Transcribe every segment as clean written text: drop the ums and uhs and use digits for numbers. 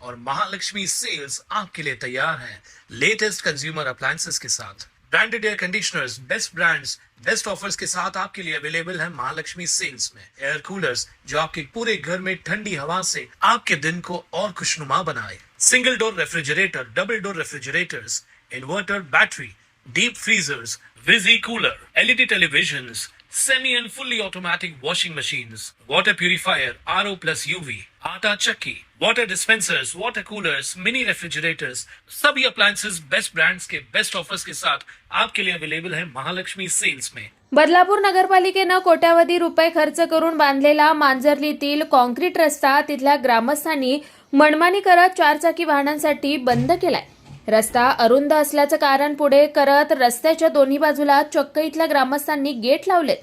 और महालक्ष्मी सेल्स आपके लिए तैयार है लेटेस्ट कंज्यूमर अप्लायंसेस के साथ। Branded air conditioners, best brands, best offers के साथ आपके लिए अवेलेबल है महालक्ष्मी सेल्स में। एयर कूलर्स जो आपके पूरे घर में ठंडी हवा से आपके दिन को और खुशनुमा बनाए। Single door refrigerator, double door refrigerators, inverter battery, deep freezers, विजी cooler, LED televisions, semi and fully automatic washing machines, water purifier, RO plus UV, आटा चक्की, water dispensers, water coolers, mini refrigerators, सभी appliances बेस्ट ब्रांड्स के best offers के साथ आपके लिए available है Mahalakshmi sales में। बदलापूर नगरपालिकेनं कोट्यावधी रुपये खर्च करून बांधलेला मांजर्लीतील कॉन्क्रीट रस्ता तिथल्या ग्रामस्थांनी मनमानी करत चारचाकी वाहनांसाठी बंद केलाय। रस्ता अरुंद असल्याचं कारण पुढे करत रस्त्याच्या दोन्ही बाजूला चक्क इथल्या ग्रामस्थांनी गेट लावलेत।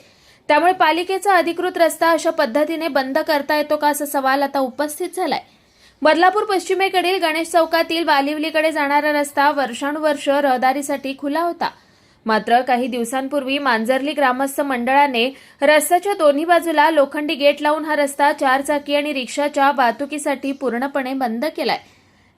त्यामुळे पालिकेचा अधिकृत रस्ता अशा पद्धतीने बंद करता येतो का असा सवाल आता उपस्थित झालाय। बदलापूर पश्चिमेकडील गणेश चौकातील वालिवलीकडे जाणारा रस्ता वर्षानुवर्ष रहदारीसाठी खुला होता। मात्र काही दिवसांपूर्वी मांजर्ली ग्रामस्थ मंडळाने रस्त्याच्या दोन्ही बाजूला लोखंडी गेट लावून हा रस्ता चारचाकी आणि रिक्षाच्या वाहतुकीसाठी पूर्णपणे बंद केलाय।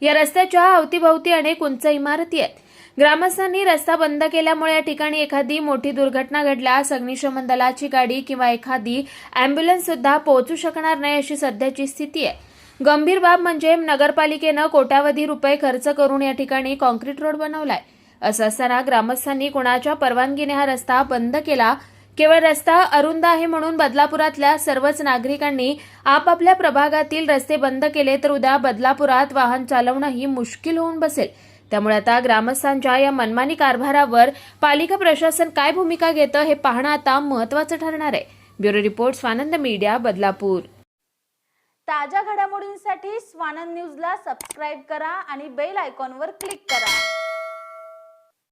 या रस्त्याच्या अवतीभोवती अनेक उंच इमारती आहेत। ग्रामस्थांनी रस्ता बंद केल्यामुळे या ठिकाणी एखादी मोठी दुर्घटना घडल्यास अग्निशमन दलाची गाडी किंवा एखादी अँब्युलन्स सुद्धा पोहोचू शकणार नाही अशी सध्याची स्थिती आहे। गंभीर बाब म्हणजे नगरपालिकेनं कोट्यावधी रुपये खर्च करून या ठिकाणी कॉन्क्रीट रोड बनवलाय। असं असताना ग्रामस्थांनी कुणाच्या परवानगीने हा रस्ता बंद केला। केवळ रस्ता अरुंद आहे म्हणून बदलापुरातल्या सर्वच नागरिकांनी आपापल्या प्रभागातील रस्ते बंद केले तर उद्या बदलापुरात वाहन चालवणंही मुश्किल होऊन बसेल। त्यामुळे आता ग्रामस्थांच्या या मनमानी कारभारावर पालिका प्रशासन काय भूमिका घेतं हे पाहणं आता महत्त्वाचं ठरणार आहे। Bureau report, Swanand media, Badlapur. ताज्या घडामोडींसाठी स्वानंद न्यूजला सबस्क्राईब करा आणि बेल आयकॉनवर क्लिक करा।